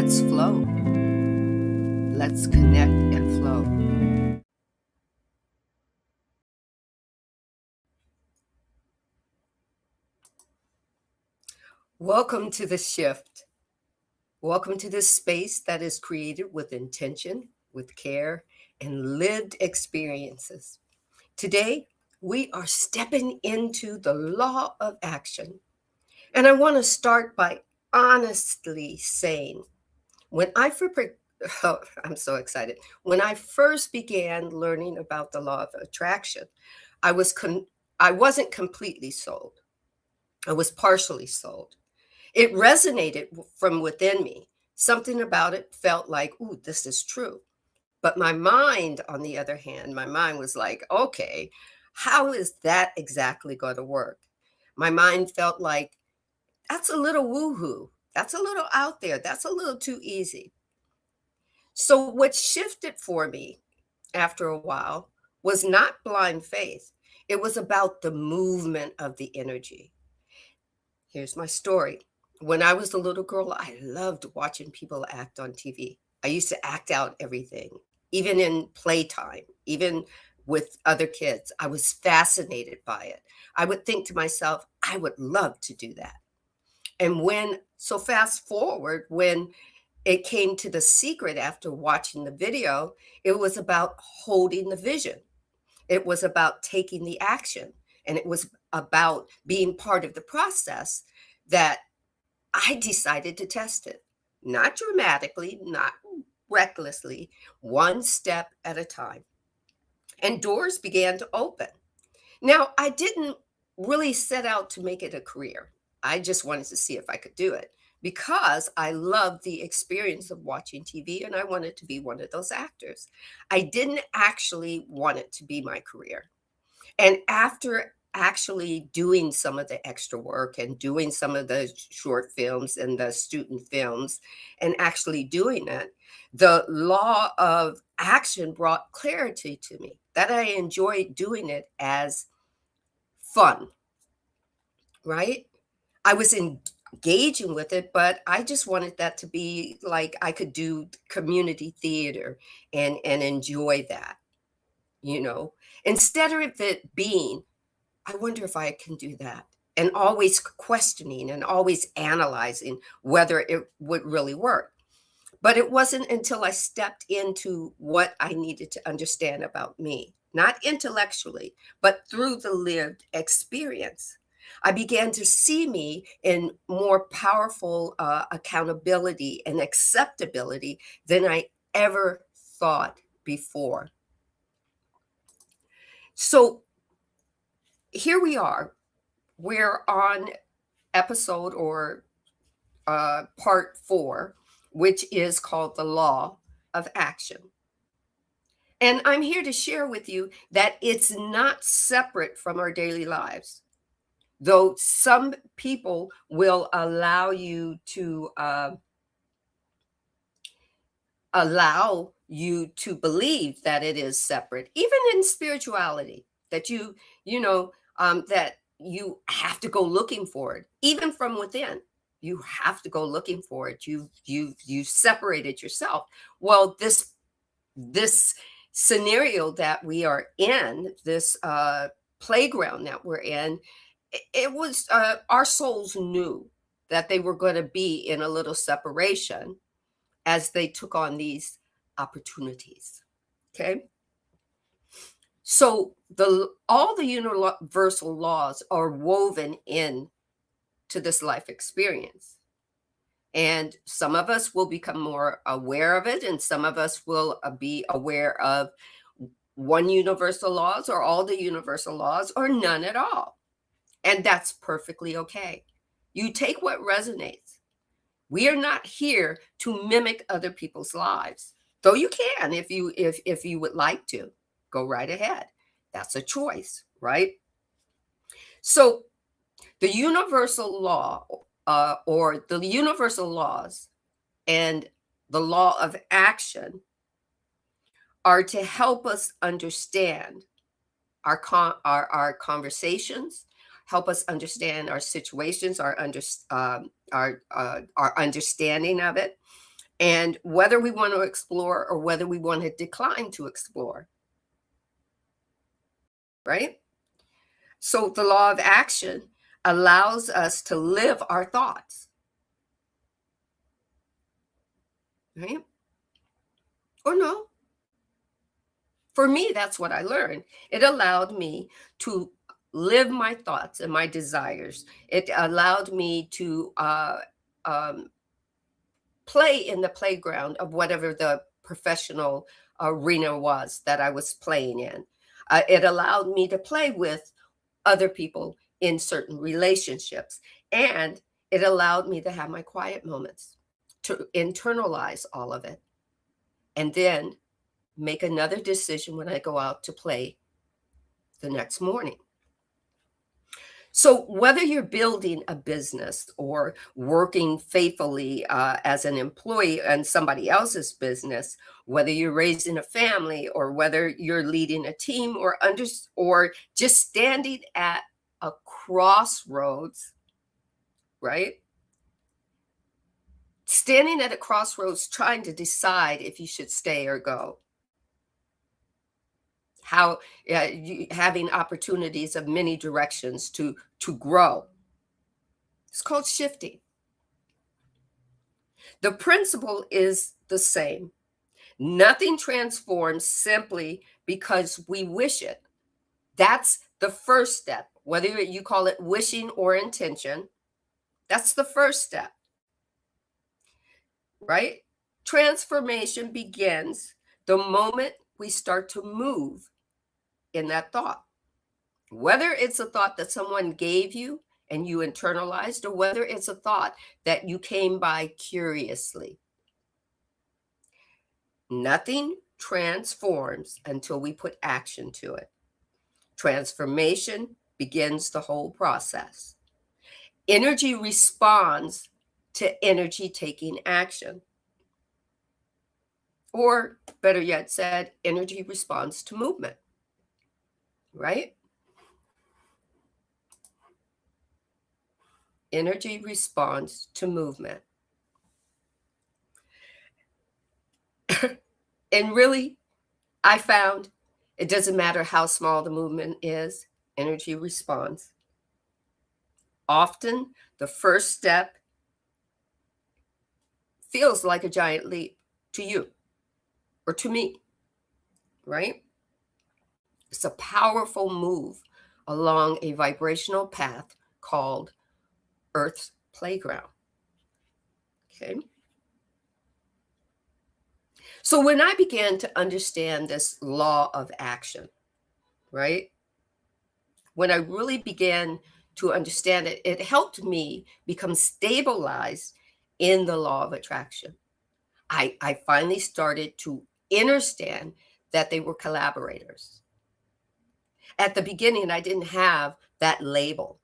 Let's flow. Let's connect and flow. Welcome to the shift. Welcome to this space that is created with intention, with care, and lived experiences. Today, we are stepping into the law of action. And I want to start by honestly saying, when I first, oh, I'm so excited. When I first began learning about the law of attraction, I was I wasn't completely sold. I was partially sold. It resonated from within me. Something about it felt like, ooh, this is true. But my mind, on the other hand, my mind was like, okay, how is that exactly going to work? My mind felt like, that's a little woohoo. That's a little out there. That's a little too easy. So, what shifted for me after a while was not blind faith, it was about the movement of the energy. Here's my story. When I was a little girl, I loved watching people act on TV. I used to act out everything, even in playtime, even with other kids. I was fascinated by it. I would think to myself, I would love to do that. And so fast forward, when it came to the secret after watching the video, it was about holding the vision. It was about taking the action. And it was about being part of the process that I decided to test it, not dramatically, not recklessly, one step at a time. And doors began to open. Now, I didn't really set out to make it a career. I just wanted to see if I could do it because I loved the experience of watching TV and I wanted to be one of those actors. I didn't actually want it to be my career. And after actually doing some of the extra work and doing some of the short films and the student films and actually doing it, the law of action brought clarity to me that I enjoyed doing it as fun, right? I was engaging with it, but I just wanted that to be like I could do community theater and enjoy that, you know, instead of it being, I wonder if I can do that. And always questioning and always analyzing whether it would really work. But it wasn't until I stepped into what I needed to understand about me, not intellectually, but through the lived experience. I began to see me in more powerful accountability and acceptability than I ever thought before. So here we are. We're on episode or part 4, which is called The Law of Action. And I'm here to share with you that it's not separate from our daily lives, though some people will allow you to believe that it is separate, even in spirituality, that that you have to go looking for it, even from within. You have to go looking for it. You separated yourself. Well, this scenario that we are in, this playground that we're in, it was our souls knew that they were going to be in a little separation as they took on these opportunities. Okay. So all the universal laws are woven in to this life experience. And some of us will become more aware of it, and some of us will be aware of one universal laws or all the universal laws or none at all. And that's perfectly okay. You take what resonates. We are not here to mimic other people's lives. Though you can if you would like to. Go right ahead. That's a choice, right? So the universal law or the universal laws and the law of action are to help us understand our conversations, help us understand our situations, our understanding of it, and whether we want to explore or whether we want to decline to explore, right? So the law of action allows us to live our thoughts, right? Or no. For me, that's what I learned. It allowed me to live my thoughts and my desires. It allowed me to um, play in the playground of whatever the professional arena was that I was playing in. It allowed me to play with other people in certain relationships. And it allowed me to have my quiet moments, to internalize all of it, and then make another decision when I go out to play the next morning. So, whether you're building a business or working faithfully as an employee in somebody else's business, whether you're raising a family or whether you're leading a team or just standing at a crossroads, right? Standing at a crossroads trying to decide if you should stay or go. How having opportunities of many directions to grow. It's called shifting. The principle is the same. Nothing transforms simply because we wish it. That's the first step. Whether you call it wishing or intention, that's the first step, right? Transformation begins the moment we start to move in that thought. Whether it's a thought that someone gave you and you internalized, or whether it's a thought that you came by curiously. Nothing transforms until we put action to it. Transformation begins the whole process. Energy responds to energy taking action. Or better yet said, energy responds to movement, right? Energy responds to movement. And really, I found it doesn't matter how small the movement is, energy responds. Often, the first step feels like a giant leap to you or to me, right? It's a powerful move along a vibrational path called Earth's playground. Okay. So when I began to understand this law of action, right? When I really began to understand it, it helped me become stabilized in the law of attraction. I finally started to understand that they were collaborators. At the beginning, I didn't have that label,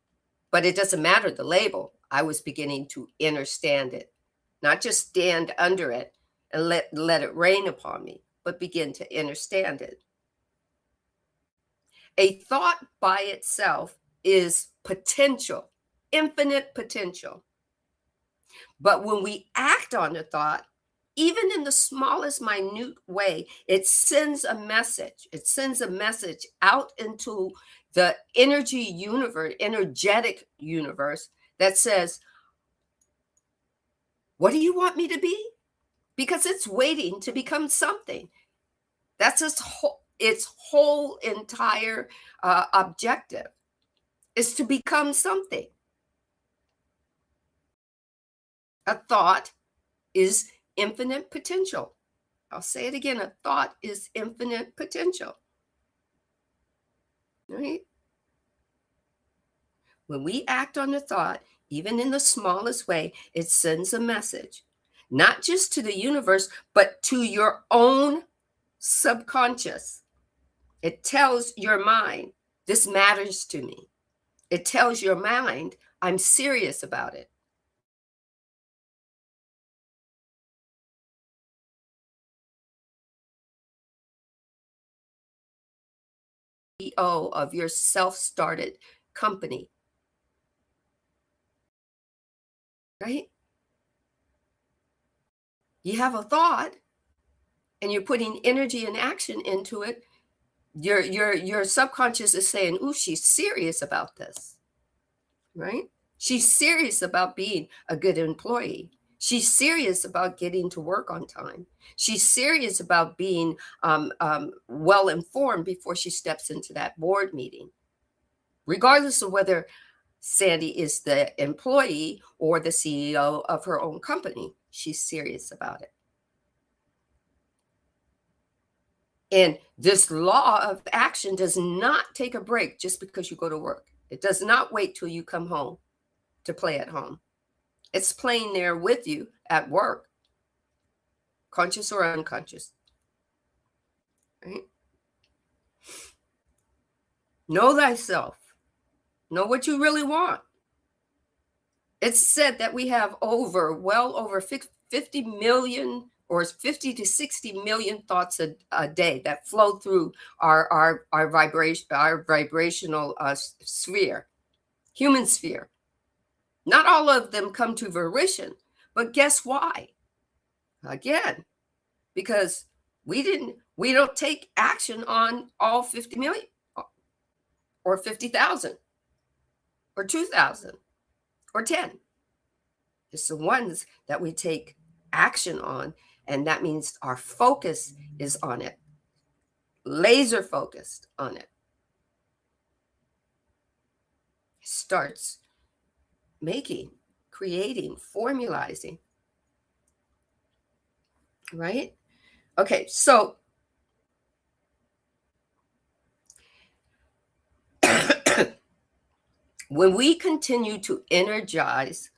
but it doesn't matter the label. I was beginning to understand it, not just stand under it and let it rain upon me, but begin to understand it. A thought by itself is potential, infinite potential. But when we act on the thought, even in the smallest minute way, it sends a message. It sends a message out into the energy universe, energetic universe that says, what do you want me to be? Because it's waiting to become something. That's its whole entire objective is to become something. A thought is infinite potential. I'll say it again. A thought is infinite potential. Right? When we act on a thought, even in the smallest way, it sends a message, not just to the universe, but to your own subconscious. It tells your mind, this matters to me. It tells your mind, I'm serious about it. CEO of your self-started company, right? You have a thought and you're putting energy and action into it. Your subconscious is saying, "Ooh, she's serious about this." Right? She's serious about being a good employee. She's serious about getting to work on time. She's serious about being well informed before she steps into that board meeting, regardless of whether Sandy is the employee or the CEO of her own company. She's serious about it. And this law of action does not take a break just because you go to work. It does not wait till you come home to play at home. It's playing there with you at work, conscious or unconscious. Right? Know thyself. Know what you really want. It's said that we have well over 50 million or 50 to 60 million thoughts a day that flow through our vibrational sphere, human sphere. Not all of them come to fruition, but guess why? Again, because we don't take action on all 50 million or 50,000 or 2,000 or 10. It's the ones that we take action on, and that means our focus is on it, laser focused on it. Starts making, creating, formalizing, right? Okay, so when we continue to energize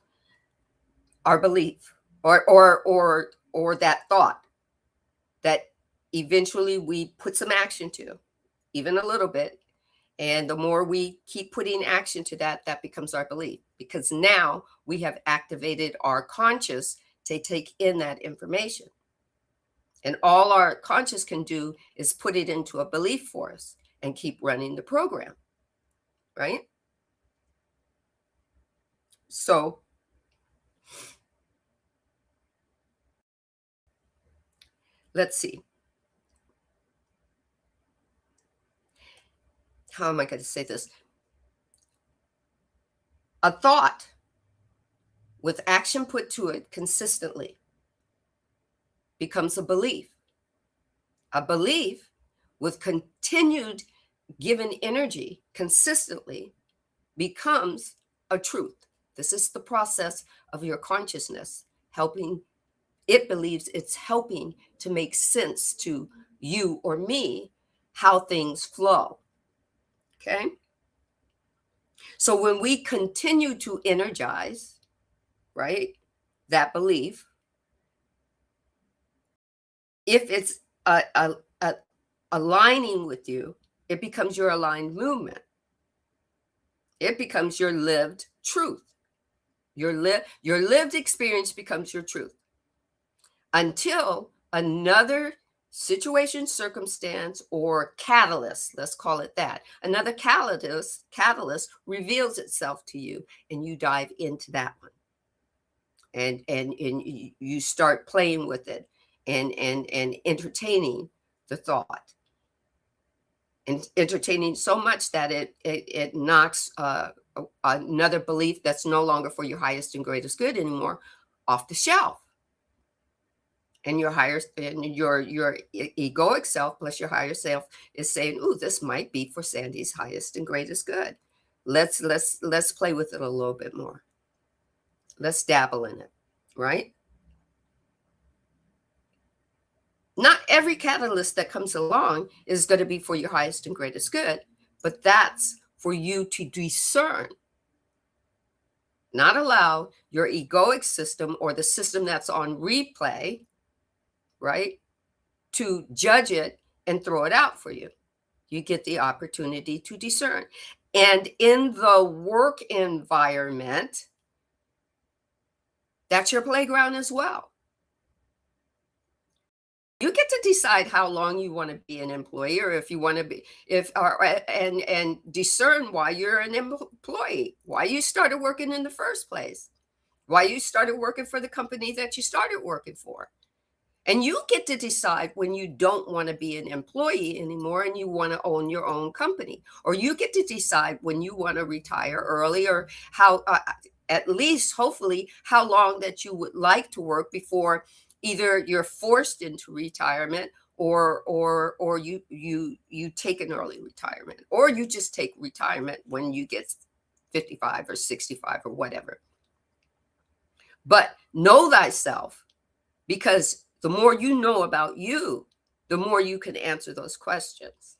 our belief or that thought that eventually we put some action to, even a little bit, and the more we keep putting action to that, that becomes our belief, because now we have activated our conscious to take in that information. And all our conscious can do is put it into a belief for us and keep running the program, right? So let's see. How am I going to say this? A thought with action put to it consistently becomes a belief. A belief with continued given energy consistently becomes a truth. This is the process of your consciousness helping. It believes it's helping to make sense to you or me how things flow. Okay? So when we continue to energize, right, that belief, if it's aligning with you, it becomes your aligned movement. It becomes your lived truth. Your lived experience becomes your truth until another situation, circumstance, or catalyst, let's call it that, another catalyst reveals itself to you, and you dive into that one, and you start playing with it and entertaining the thought, and entertaining so much that it knocks another belief that's no longer for your highest and greatest good anymore off the shelf. And your higher and your egoic self plus your higher self is saying, "Ooh, this might be for Sandy's highest and greatest good. Let's play with it a little bit more. Let's dabble in it," right? Not every catalyst that comes along is going to be for your highest and greatest good, but that's for you to discern. Not allow your egoic system or the system that's on replay, right, to judge it and throw it out for you. You get the opportunity to discern. And in the work environment, that's your playground as well. You get to decide how long you want to be an employee, or if you want to be, and discern why you're an employee, why you started working in the first place, why you started working for the company that you started working for. And you get to decide when you don't want to be an employee anymore and you want to own your own company. Or you get to decide when you want to retire early, or how, at least hopefully, how long that you would like to work before either you're forced into retirement, or you take an early retirement, or you just take retirement when you get 55 or 65 or whatever. But know thyself, because the more you know about you, the more you can answer those questions.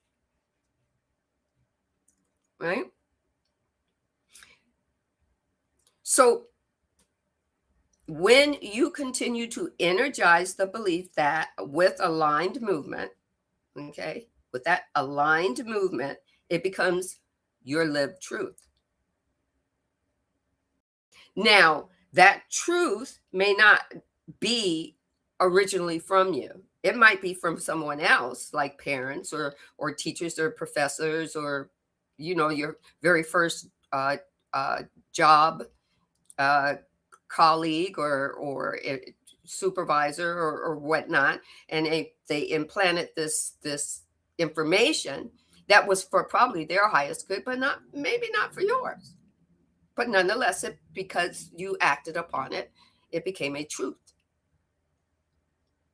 Right? So when you continue to energize the belief that with aligned movement, okay, with that aligned movement, it becomes your lived truth. Now, that truth may not be originally from you. It might be from someone else, like parents or teachers or professors, or your very first uh, job, uh, colleague, or supervisor, or whatnot, and they implanted this information that was for probably their highest good, but not maybe not for yours. But nonetheless, because you acted upon it, it became a truth.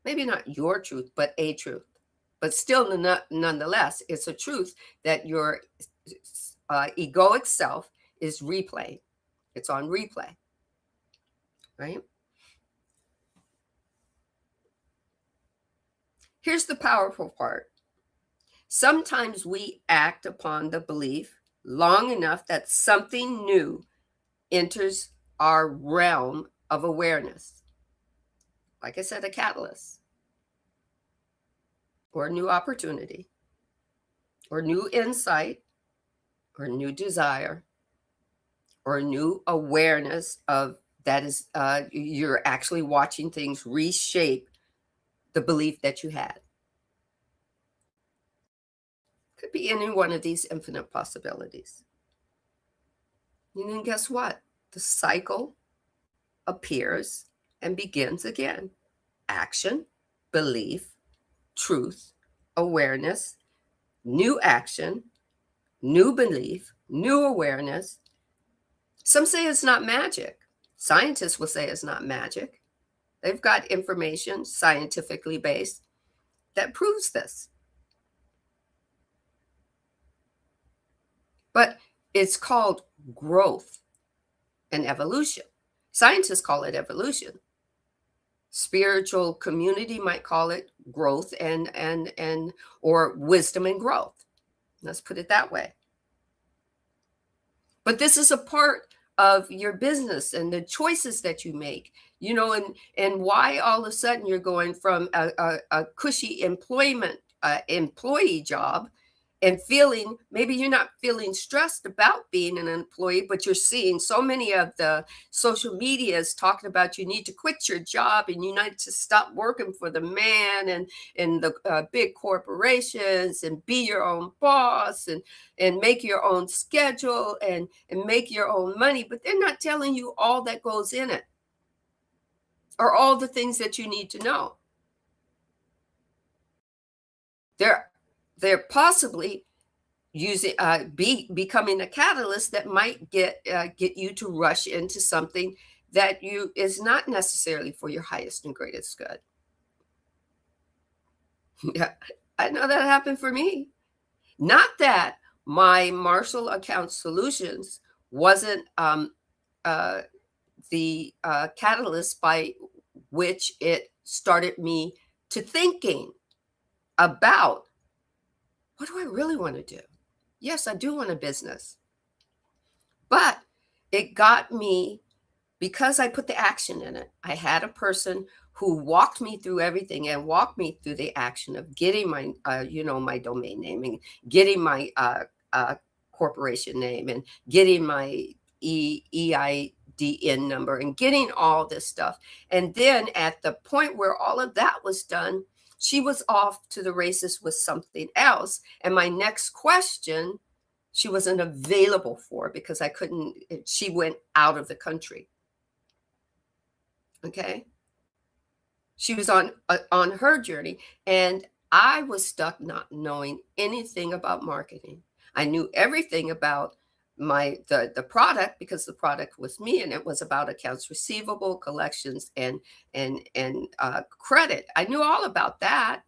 Maybe not your truth, but a truth. But still, nonetheless, it's a truth that your egoic self is replaying. It's on replay, right? Here's the powerful part. Sometimes we act upon the belief long enough that something new enters our realm of awareness. Like I said, a catalyst, or a new opportunity, or new insight, or new desire, or new awareness of that is you're actually watching things reshape the belief that you had. Could be any one of these infinite possibilities. And then guess what? The cycle appears and begins again. Action, belief, truth, awareness, new action, new belief, new awareness. Some say it's not magic. Scientists will say it's not magic. They've got information, scientifically based, that proves this. But it's called growth and evolution. Scientists call it evolution. Spiritual community might call it growth and or wisdom and growth. Let's put it that way. But this is a part of your business and the choices that you make, and why all of a sudden you're going from a cushy employee job, and maybe you're not feeling stressed about being an employee, but you're seeing so many of the social medias talking about you need to quit your job and you need to stop working for the man and the big corporations, and be your own boss, and make your own schedule, and make your own money. But they're not telling you all that goes in it, or all the things that you need to know. They're possibly becoming a catalyst that might get you to rush into something that is not necessarily for your highest and greatest good. Yeah, I know that happened for me. Not that my Marshall Account Solutions wasn't the catalyst by which it started me to thinking about, what do I really want to do? Yes, I do want a business. But it got me, because I put the action in it. I had a person who walked me through everything, and walked me through the action of getting my, my domain name, and getting my corporation name, and getting my EIDN number, and getting all this stuff. And then at the point where all of that was done, she was off to the races with something else. And my next question, she wasn't available for, because she went out of the country. Okay. She was on her journey, and I was stuck not knowing anything about marketing. I knew everything about the product because the product was me, and it was about accounts receivable, collections, and credit. I knew all about that,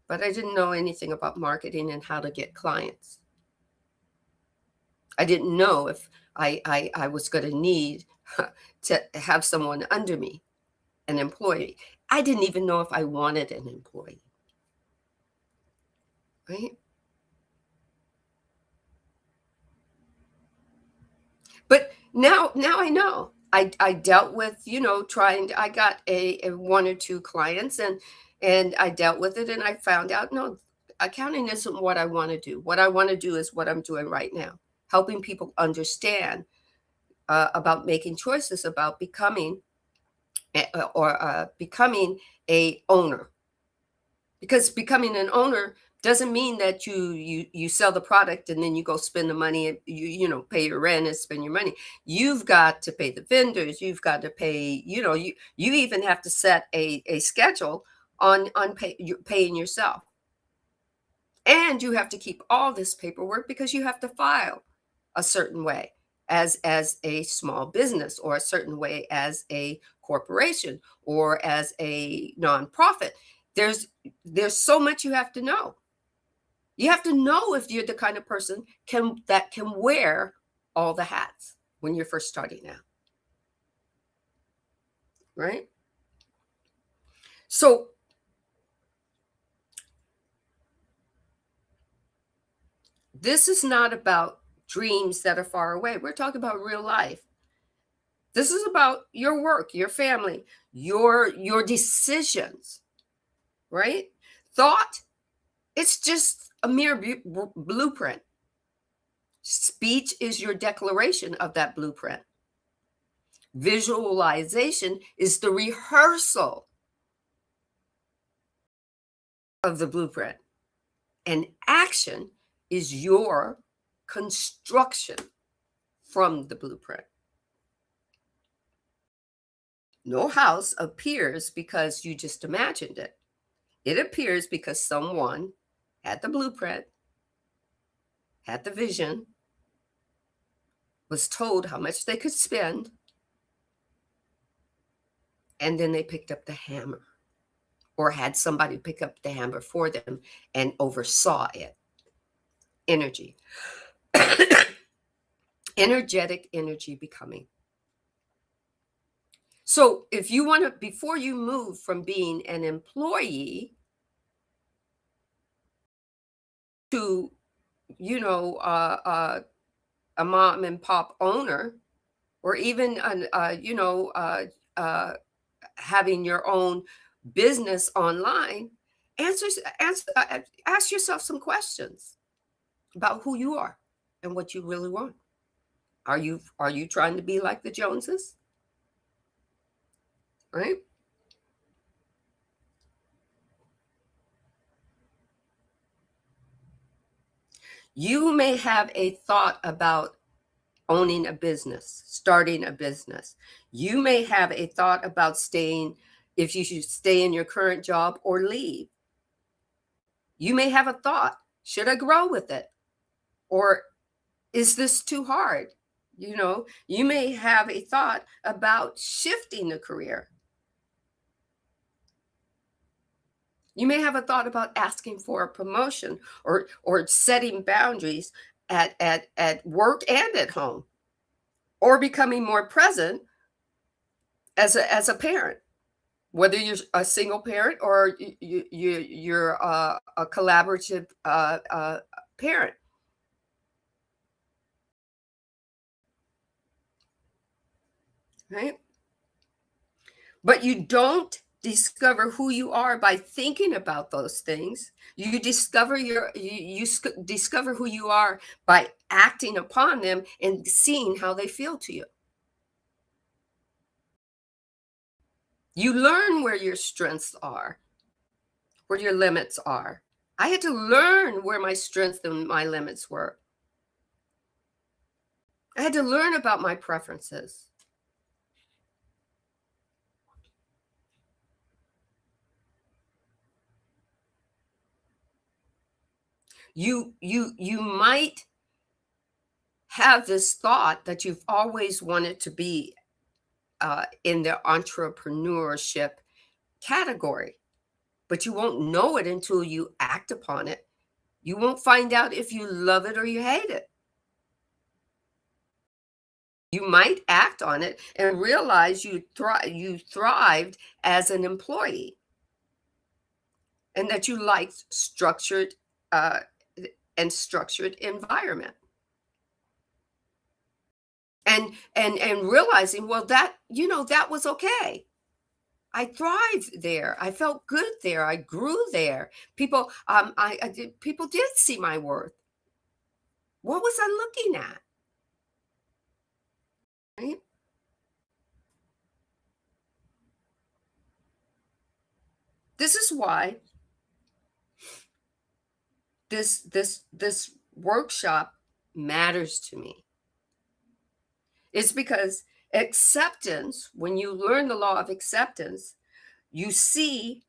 but I didn't know anything about marketing and how to get clients. I didn't know if I was going to need to have someone under me, an employee. I didn't even know if I wanted an employee, right? But now I know. I dealt with, trying I got a one or two clients, and I dealt with it, and I found out, no, accounting isn't what I want to do. What I want to do is what I'm doing right now, helping people understand about making choices about becoming becoming a owner, because becoming an owner doesn't mean that you sell the product and then you go spend the money and pay your rent and spend your money. You've got to pay the vendors, you've got to pay, you even have to set a schedule on paying yourself, and you have to keep all this paperwork because you have to file a certain way as a small business, or a certain way as a corporation, or as a nonprofit. There's so much you have to know. You have to know if you're the kind of person that can wear all the hats when you're first starting out, right? So this is not about dreams that are far away. We're talking about real life. This is about your work, your family, your decisions, right? Thought, it's just a mere blueprint. Speech is your declaration of that blueprint. Visualization is the rehearsal of the blueprint. And action is your construction from the blueprint. No house appears because you just imagined it. It appears because someone had the blueprint, had the vision, was told how much they could spend, and then they picked up the hammer, or had somebody pick up the hammer for them and oversaw it. Energy. Energetic energy becoming. So if you want to, before you move from being an employee to, a mom and pop owner, or even having your own business online, ask yourself some questions about who you are and what you really want. Are you trying to be like the Joneses? Right? You may have a thought about owning a business, starting a business. You may have a thought about staying, if you should stay in your current job or leave. You may have a thought, should I grow with it? Or is this too hard? You may have a thought about shifting a career. You may have a thought about asking for a promotion, or setting boundaries at work and at home, or becoming more present as a parent, whether you're a single parent or you're a collaborative parent, right? But you don't discover who you are by thinking about those things. You discover who you are by acting upon them and seeing how they feel to you. You learn where your strengths are, where your limits are. I had to learn where my strengths and my limits were. I had to learn about my preferences. You might have this thought that you've always wanted to be in the entrepreneurship category, but you won't know it until you act upon it. You won't find out if you love it or you hate it. You might act on it and realize you thrived as an employee and that you liked uh, structured environment. And realizing, well, that was okay. I thrived there. I felt good there. I grew there. People did see my worth. What was I looking at? Right? This is why this workshop matters to me. It's because acceptance, when you learn the law of acceptance, you see,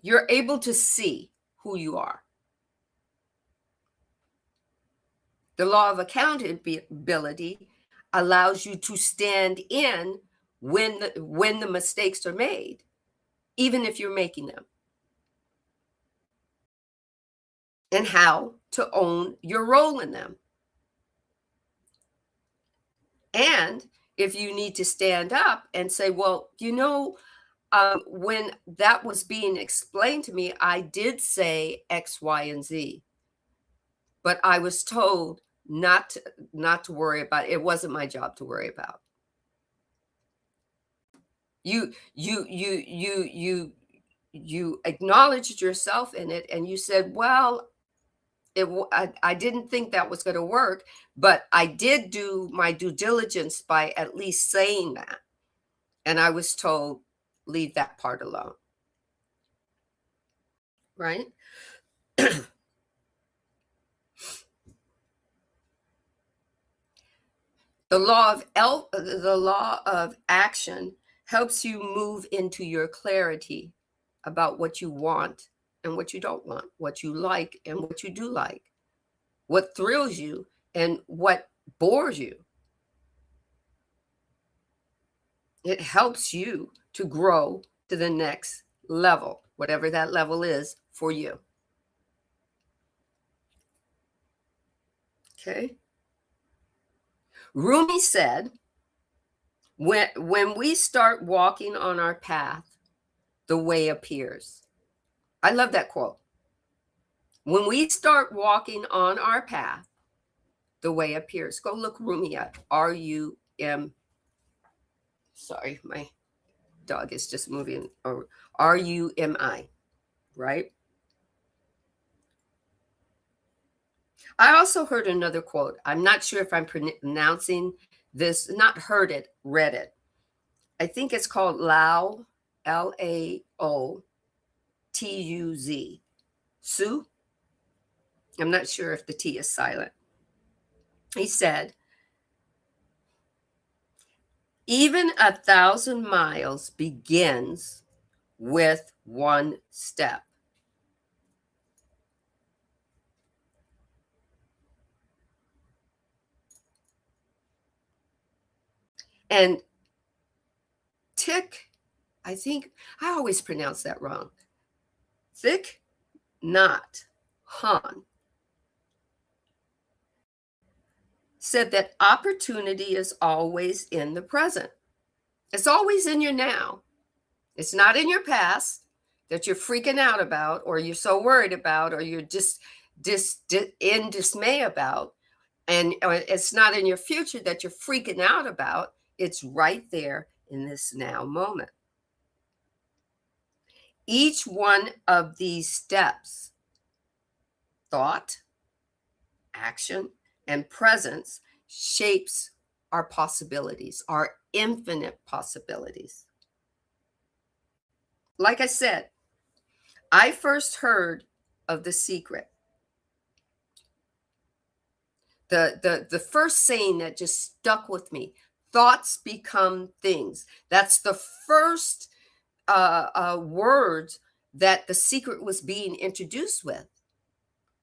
you're able to see who you are. The law of accountability allows you to stand in when the mistakes are made, even if you're making them, and how to own your role in them. And if you need to stand up and say, well, when that was being explained to me, I did say X, Y, and Z, but I was told not to worry about it. It wasn't my job to worry about. You acknowledged yourself in it, and you said, well, I didn't think that was going to work, but I did do my due diligence by at least saying that. And I was told, leave that part alone. Right? The law of action helps you move into your clarity about what you want and what you don't want, what you like and what you do like, what thrills you and what bores you. It helps you to grow to the next level, whatever that level is for you. Okay. Rumi said, when we start walking on our path, the way appears. I love that quote. When we start walking on our path, the way appears. Go look Rumi up. R-U-M. Sorry, my dog is just moving. Or R-U-M-I, right? I also heard another quote. I'm not sure if I'm pronouncing this, not heard it, read it. I think it's called Lao, Laotuz. Sue? I'm not sure if the T is silent. He said, even 1,000 miles begins with one step. And I think I always pronounce that wrong. Thich Nhat Hanh said that opportunity is always in the present. It's always in your now. It's not in your past that you're freaking out about, or you're so worried about, or you're just in dismay about. And it's not in your future that you're freaking out about. It's right there in this now moment. Each one of these steps, thought, action, and presence, shapes our possibilities, our infinite possibilities. Like I said, I first heard of The Secret. The first saying that just stuck with me: thoughts become things. That's the first words that the secret was being introduced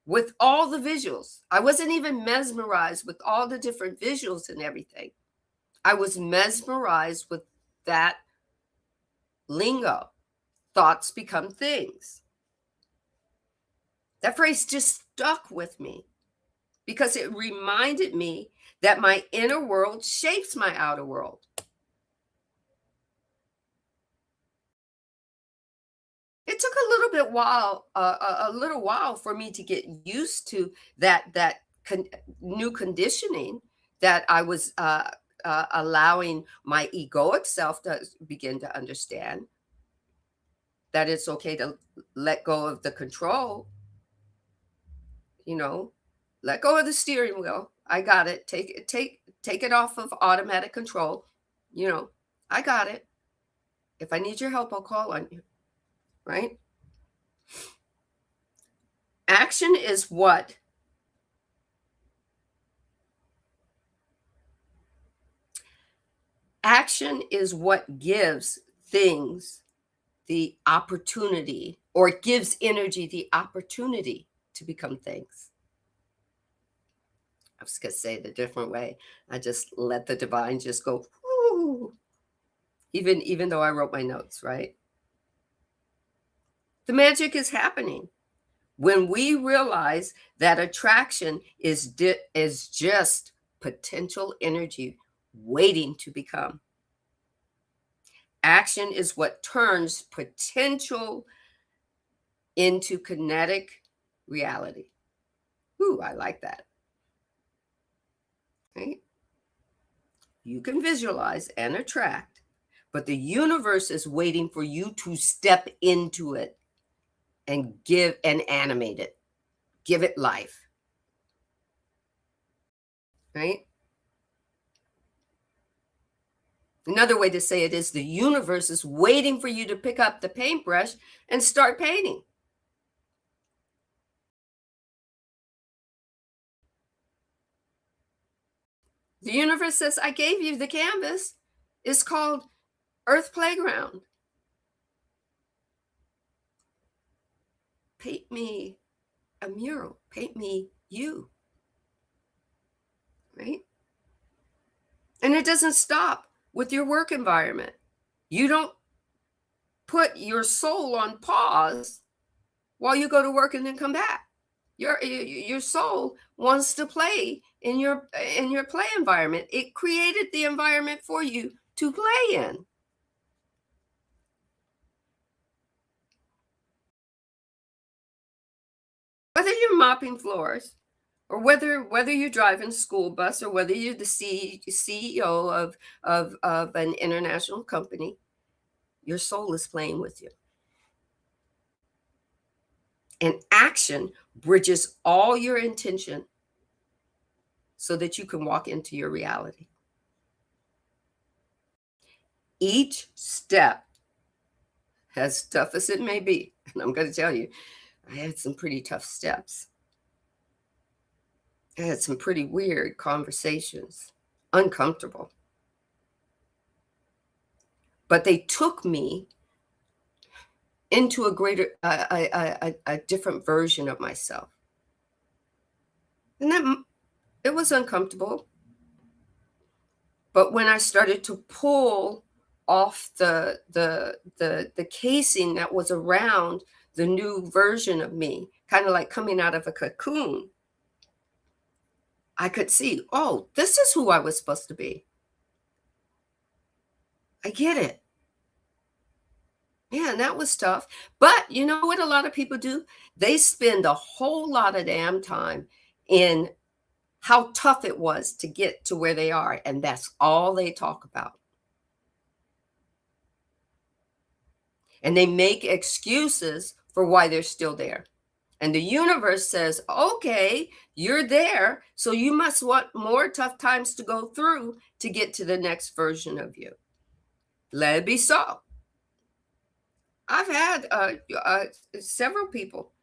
with all the visuals. I wasn't even mesmerized with all the different visuals and everything. I was mesmerized with that lingo. Thoughts become things. That phrase just stuck with me because it reminded me that my inner world shapes my outer world. It took a little while for me to get used to that new conditioning that I was allowing my egoic self to begin to understand that it's okay to let go of the control, you know, let go of the steering wheel. I got it. Take it off of automatic control. You know, I got it. If I need your help, I'll call on you, right? Action is what Action is what gives things the opportunity, or it gives energy the opportunity to become things. I was going to say it a different way. I just let the divine just go, whoo, even though I wrote my notes, right? The magic is happening when we realize that attraction is just potential energy waiting to become. Action is what turns potential into kinetic reality. Ooh, I like that. Right? You can visualize and attract, but the universe is waiting for you to step into it and give and animate it, give it life. Right? Another way to say it is the universe is waiting for you to pick up the paintbrush and start painting. The universe says, I gave you the canvas. It's called Earth Playground. Paint me a mural. Paint me you. Right? And it doesn't stop with your work environment. You don't put your soul on pause while you go to work and then come back. Your soul wants to play in your play environment. It created the environment for you to play in. Whether you're mopping floors, or whether you're driving a school bus, or whether you're the CEO of an international company, your soul is playing with you. And action bridges all your intention so that you can walk into your reality. Each step, as tough as it may be, and I'm going to tell you, I had some pretty tough steps. I had some pretty weird conversations, uncomfortable. But they took me into a different version of myself. And that it was uncomfortable. But when I started to pull off the casing that was around the new version of me, kind of like coming out of a cocoon, I could see, oh, this is who I was supposed to be. I get it. Yeah, and that was tough. But you know what a lot of people do? They spend a whole lot of damn time in how tough it was to get to where they are. And that's all they talk about. And they make excuses for why they're still there. And the universe says, okay, you're there. So you must want more tough times to go through to get to the next version of you. Let it be so. I've had several people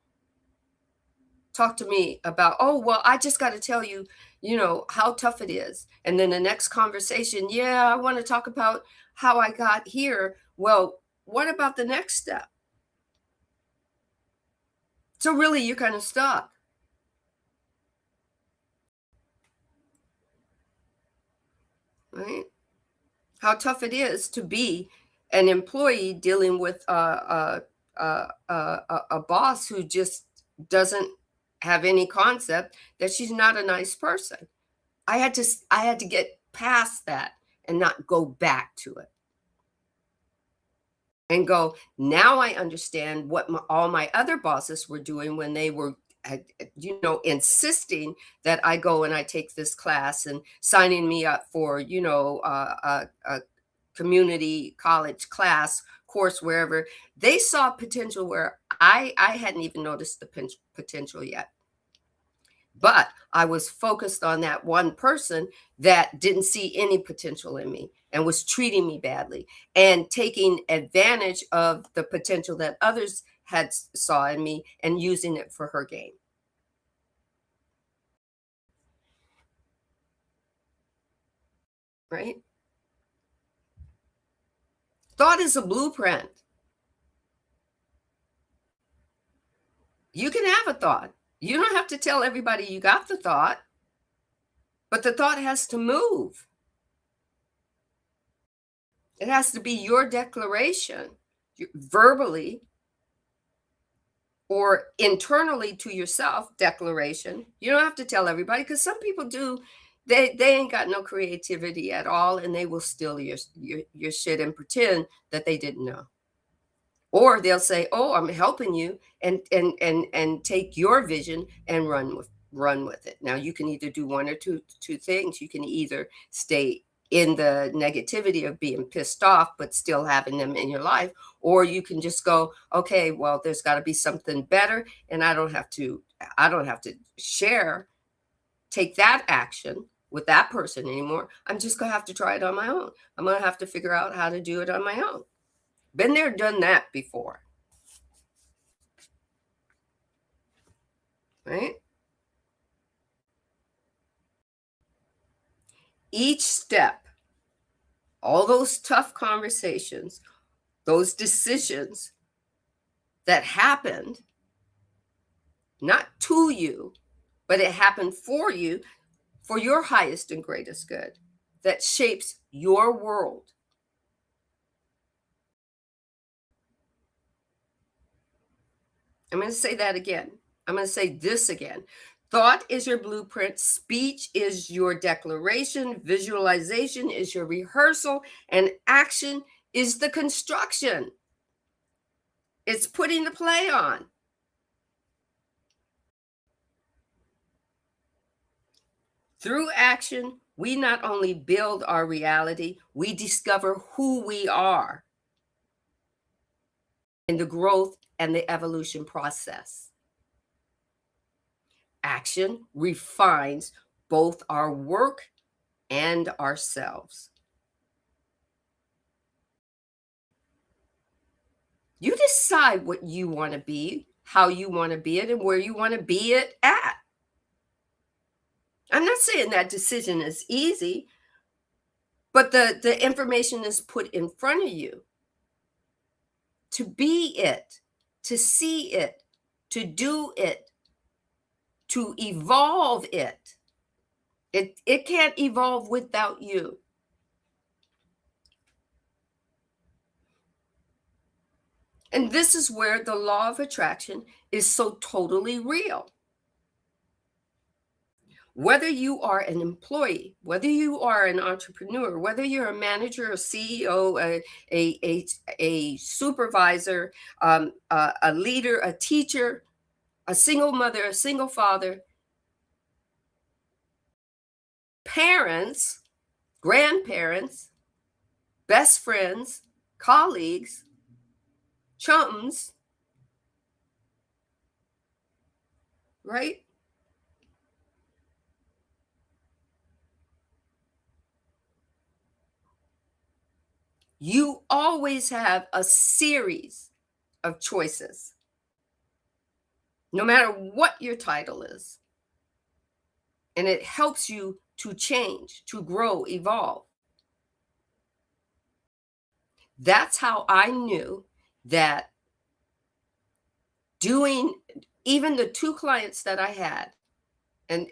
talk to me about, oh, well, I just got to tell you, how tough it is. And then the next conversation, yeah, I want to talk about how I got here. Well, what about the next step? So really, you're kind of stuck, right? How tough it is to be an employee dealing with a boss who just doesn't have any concept that she's not a nice person. I had to get past that and not go back to it and go, now I understand what all my other bosses were doing when they were insisting that I go and I take this class and signing me up for a community college class course wherever. They saw potential where I hadn't even noticed the potential yet. But I was focused on that one person that didn't see any potential in me and was treating me badly and taking advantage of the potential that others had saw in me and using it for her gain. Right? Thought is a blueprint. You can have a thought. You don't have to tell everybody you got the thought, but the thought has to move. It has to be your declaration verbally or internally to yourself declaration. You don't have to tell everybody because some people do. They ain't got no creativity at all, and they will steal your shit and pretend that they didn't know. Or they'll say, "Oh, I'm helping you," and take your vision and run with it. Now you can either do one or two things. You can either stay in the negativity of being pissed off but still having them in your life, or you can just go, "Okay, well, there's got to be something better, and I don't have to take that action with that person anymore. I'm just going to have to try it on my own. I'm going to have to figure out how to do it on my own." Been there, done that before, right? Each step, all those tough conversations, those decisions that happened, not to you, but it happened for you, for your highest and greatest good, that shapes your world. I'm going to say that again. I'm going to say this again. Thought is your blueprint, speech is your declaration, visualization is your rehearsal, and action is the construction. It's putting the play on. Through action, we not only build our reality, we discover who we are in the growth and the evolution process. Action refines both our work and ourselves. You decide what you want to be, how you want to be it, and where you want to be it at. I'm not saying that decision is easy, but the information is put in front of you to be it, to see it, to do it, to evolve it. It can't evolve without you. And this is where the law of attraction is so totally real. Whether you are an employee, whether you are an entrepreneur, whether you're a manager, a CEO, a supervisor, a leader, a teacher, a single mother, a single father, parents, grandparents, best friends, colleagues, chums, right? You always have a series of choices, no matter what your title is. And it helps you to change, to grow, evolve. That's how I knew that doing Even the two clients that I had, and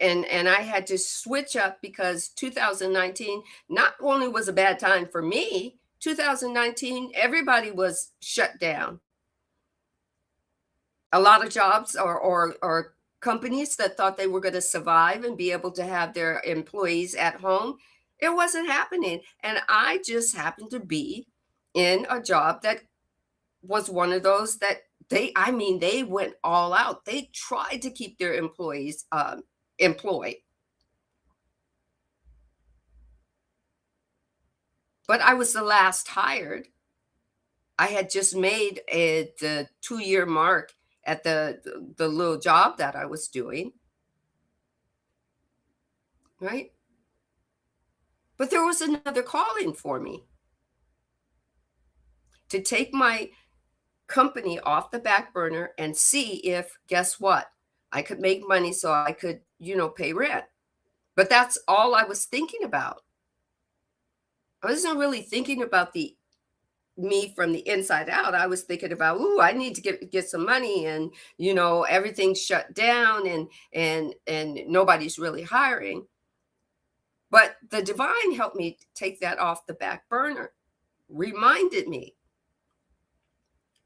I had to switch up because 2019 not only was a bad time for me, 2019 everybody was shut down. A lot of jobs or companies that thought they were going to survive and be able to have their employees at home, it wasn't happening. And I just happened to be in a job that was one of those that I mean, they went all out. They tried to keep their employees employed. But I was the last hired. I had just made the 2-year mark at the little job that I was doing, right? But there was another calling for me to take my company off the back burner and see if, guess what? I could make money so I could, pay rent. But that's all I was thinking about. I wasn't really thinking about the me from the inside out. I was thinking about, ooh, I need to get some money, and everything's shut down, and nobody's really hiring. But the divine helped me take that off the back burner, reminded me.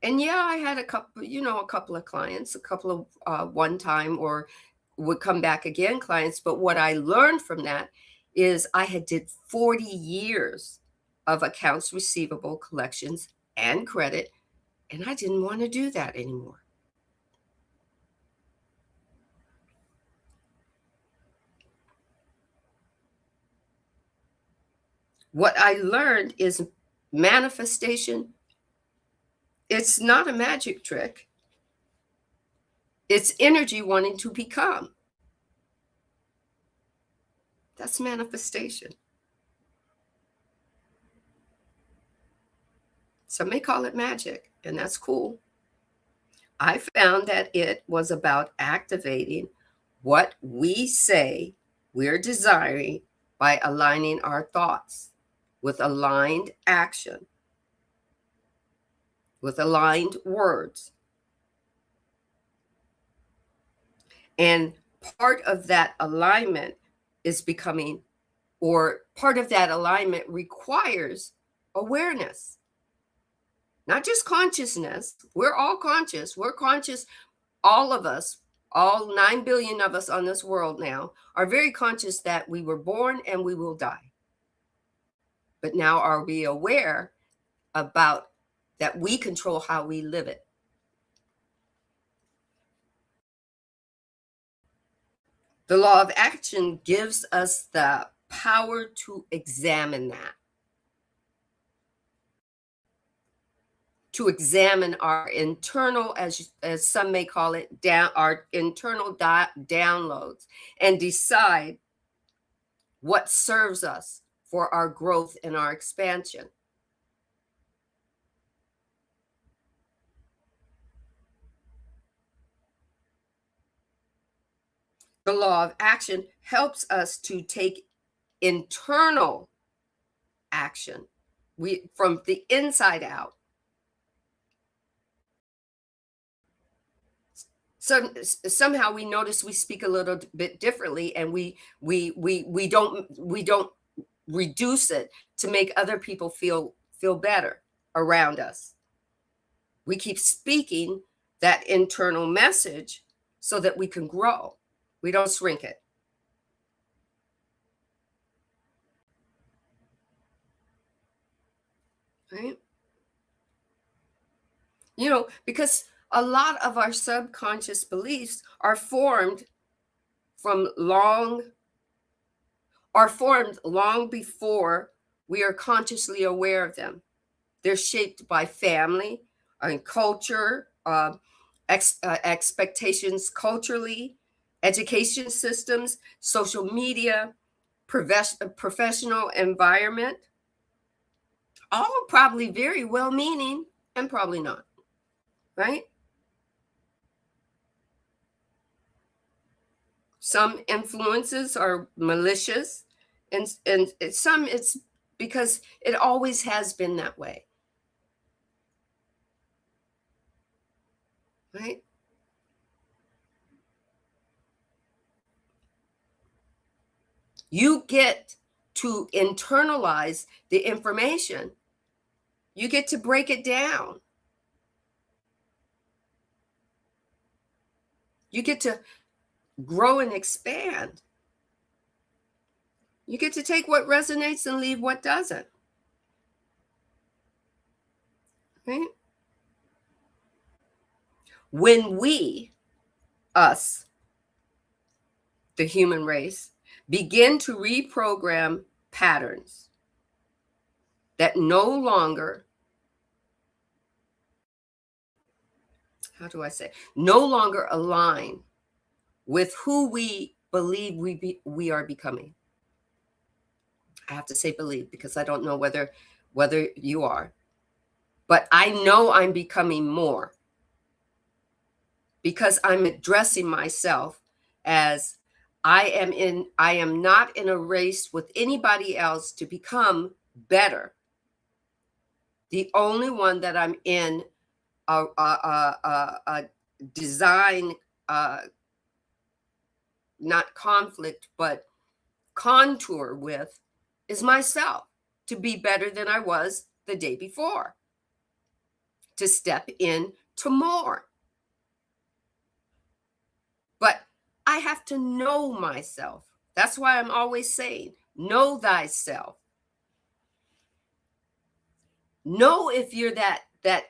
And yeah, I had a couple of clients, a couple of one time or would come back again clients. But what I learned from that is I had did 40 years of accounts receivable collections and credit, and I didn't want to do that anymore. What I learned is manifestation, it's not a magic trick. It's energy wanting to become. That's manifestation. Some may call it magic, and that's cool. I found that it was about activating what we say we're desiring by aligning our thoughts with aligned action, with aligned words. And part of that alignment is becoming, or part of that alignment requires awareness, not just consciousness. We're all conscious. We're conscious. All of us, all 9 billion of us on this world now, are very conscious that we were born and we will die. But now, are we aware about that we control how we live it? The law of action gives us the power to examine that, to examine our internal, as some may call it, our internal downloads, and decide what serves us for our growth and our expansion. The law of action helps us to take internal action, we from the inside out. So somehow we notice we speak a little bit differently, and we don't reduce it to make other people feel better around us. We keep speaking that internal message so that we can grow. We don't shrink it. Right? Because a lot of our subconscious beliefs from long are formed long before we are consciously aware of them. They're shaped by family and culture, expectations culturally, education systems, social media, professional environment, all probably very well meaning and probably not, right? Some influences are malicious, and some it's because it always has been that way, right? You get to internalize the information. You get to break it down. You get to grow and expand. You get to take what resonates and leave what doesn't. Right? When we, us, the human race, begin to reprogram patterns that no longer, how do I say, no longer align with who we believe we are becoming. I have to say believe because I don't know whether you are, but I know I'm becoming more because I'm addressing myself as I am not in a race with anybody else to become better. The only one that I'm in a design, not conflict, but contour with is myself, to be better than I was the day before, to step in to more. But I have to know myself. That's why I'm always saying, know thyself. Know if you're that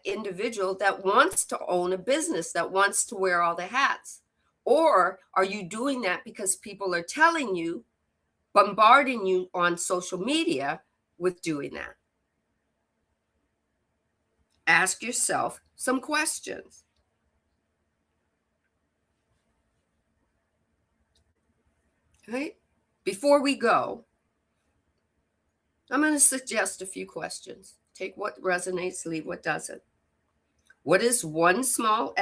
individual that wants to own a business, that wants to wear all the hats. Or are you doing that because people are telling you, bombarding you on social media with doing that? Ask yourself some questions. Right? Before we go, I'm going to suggest a few questions. Take what resonates, leave what doesn't. What is one small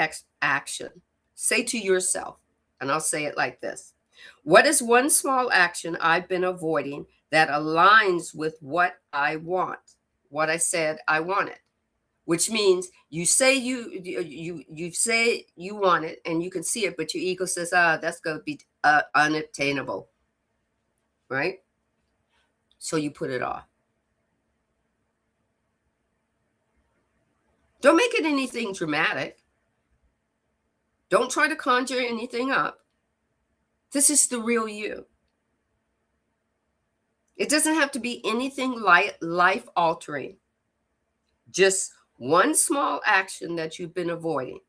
action? Say to yourself, and I'll say it like this. What is one small action I've been avoiding that aligns with what I want? What I said I wanted. Which means you say you say you want it and you can see it, but your ego says, that's going to be unattainable. Right? So you put it off. Don't make it anything dramatic. Don't try to conjure anything up. This is the real you. It doesn't have to be anything life altering. Just one small action that you've been avoiding.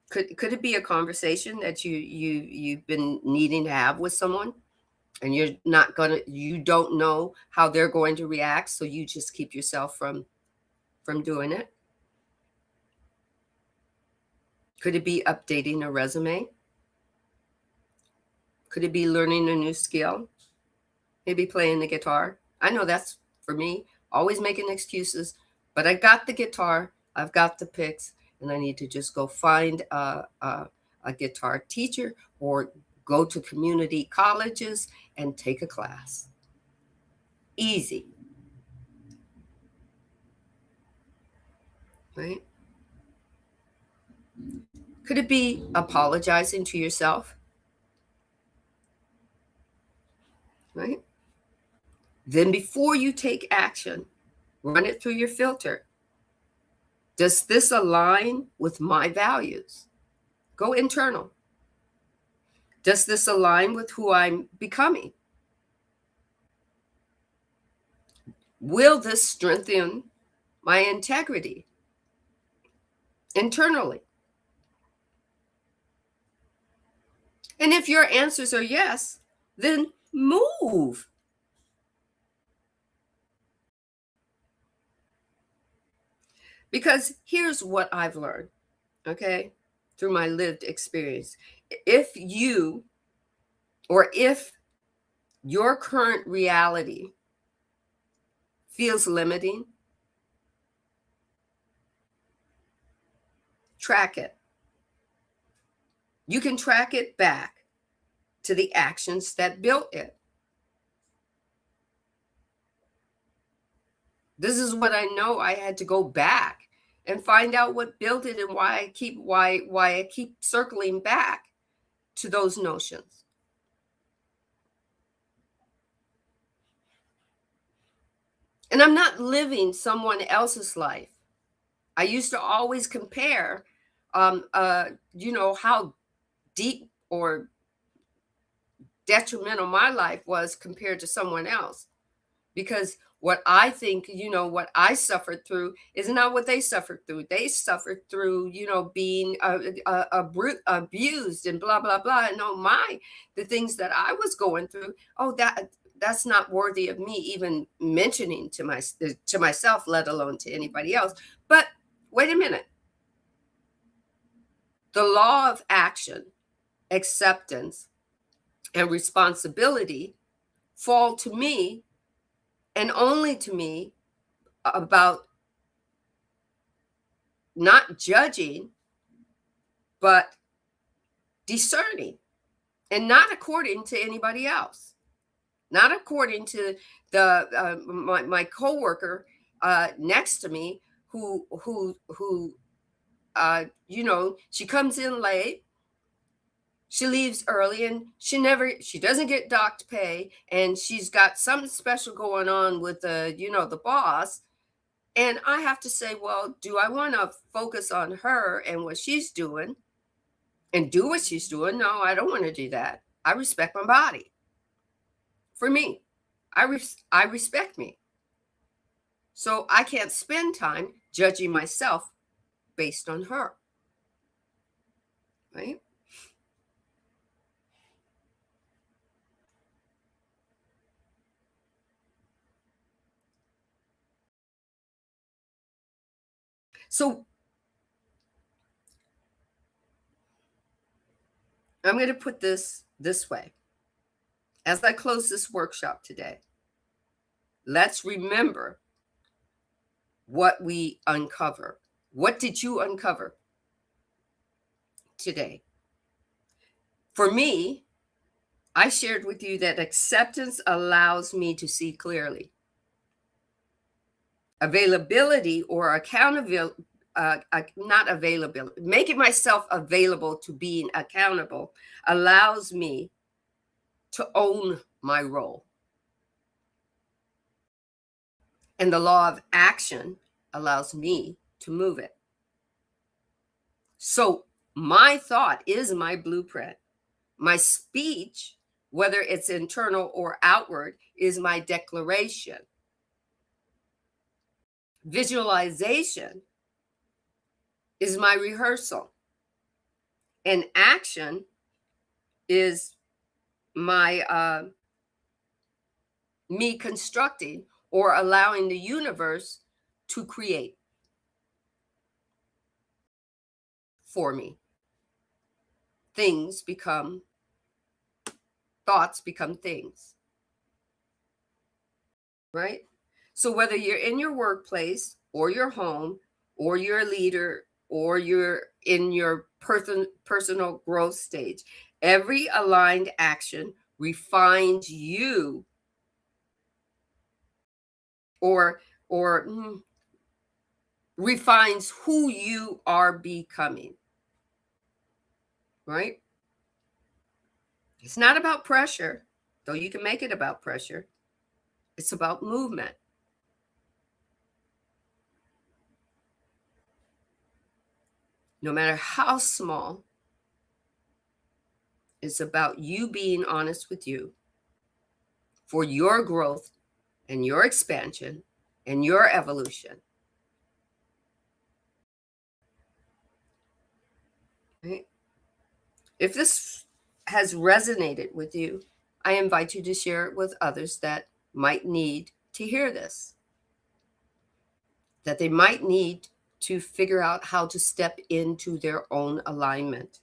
Could it be a conversation that you've been needing to have with someone, and you don't know how they're going to react, so you just keep yourself from doing it? Could it be updating a resume? Could it be learning a new skill? Maybe playing the guitar. I know that's for me, always making excuses, but I got the guitar, I've got the picks, and I need to just go find a guitar teacher or go to community colleges and take a class. Easy. Right? Could it be apologizing to yourself? Right? Then before you take action, run it through your filter. Does this align with my values? Go internal. Does this align with who I'm becoming? Will this strengthen my integrity internally? And if your answers are yes, then move. Because here's what I've learned, okay, through my lived experience. If your current reality feels limiting, track it. You can track it back to the actions that built it. This is what I know. I had to go back and find out what built it and why I keep circling back to those notions. And I'm not living someone else's life. I used to always compare, how deep or detrimental my life was compared to someone else. Because what I think, what I suffered through is not what they suffered through. They suffered through, being abused and blah, blah, blah. And no, the things that I was going through, that's not worthy of me even mentioning to myself, let alone to anybody else. But wait a minute. The law of action, acceptance, and responsibility fall to me and only to me about not judging, but discerning, and not according to anybody else, not according to my coworker next to me who she comes in late. She leaves early and she doesn't get docked pay, and she's got something special going on with the boss. And I have to say, well, do I want to focus on her and what she's doing and do what she's doing? No, I don't want to do that. I respect my body. For me, I respect me. So I can't spend time judging myself based on her. Right? So I'm going to put this way. As I close this workshop today, let's remember what we uncover. What did you uncover today? For me, I shared with you that acceptance allows me to see clearly. Availability or accountability, not availability, making myself available to being accountable allows me to own my role. And the law of action allows me to move it. So my thought is my blueprint. My speech, whether it's internal or outward, is my declaration. Visualization is my rehearsal. And action is my me constructing or allowing the universe to create for me. Thoughts become things. Right? So whether you're in your workplace or your home or you're a leader or you're in your personal growth stage, every aligned action refines you or refines who you are becoming. Right? It's not about pressure, though you can make it about pressure. It's about movement. No matter how small, it's about you being honest with you for your growth and your expansion and your evolution. Right? If this has resonated with you, I invite you to share it with others that might need to hear this, that they might need to figure out how to step into their own alignment,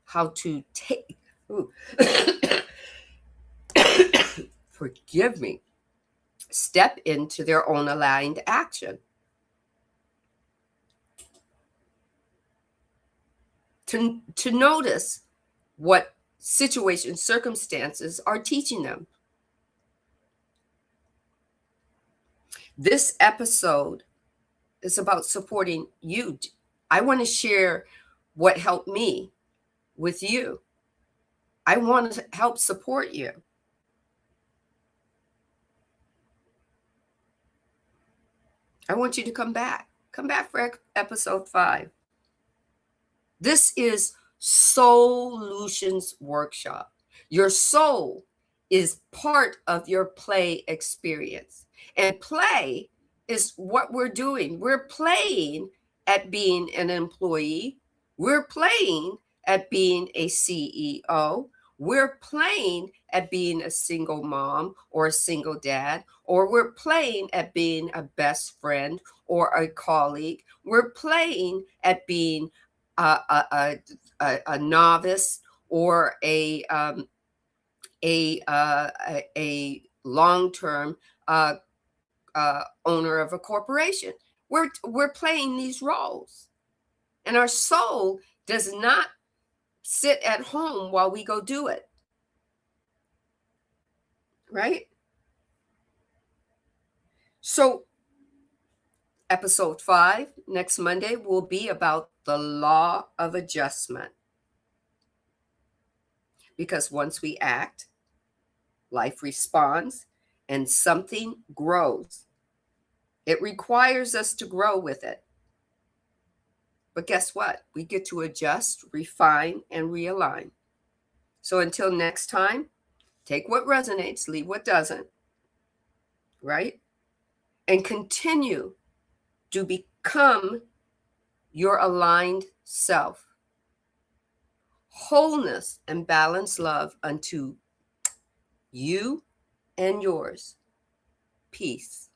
how to take, forgive me, step into their own aligned action. To notice what situations, circumstances are teaching them. This episode It's about supporting you. I want to share what helped me with you. I want to help support you. I want you to come back. Come back for episode 5. This is Soulutions Workshop. Your soul is part of your play experience. And play is what we're doing. We're playing at being an employee. We're playing at being a CEO. We're playing at being a single mom or a single dad, or we're playing at being a best friend or a colleague. We're playing at being a novice or a long term owner of a corporation. We're playing these roles, and our soul does not sit at home while we go do it. Right? So, episode 5 next Monday will be about the law of adjustment. Because once we act, life responds and something grows. It requires us to grow with it. But guess what? We get to adjust, refine, and realign. So until next time, take what resonates, leave what doesn't, right? And continue to become your aligned self. Wholeness and balanced love unto you and yours. Peace.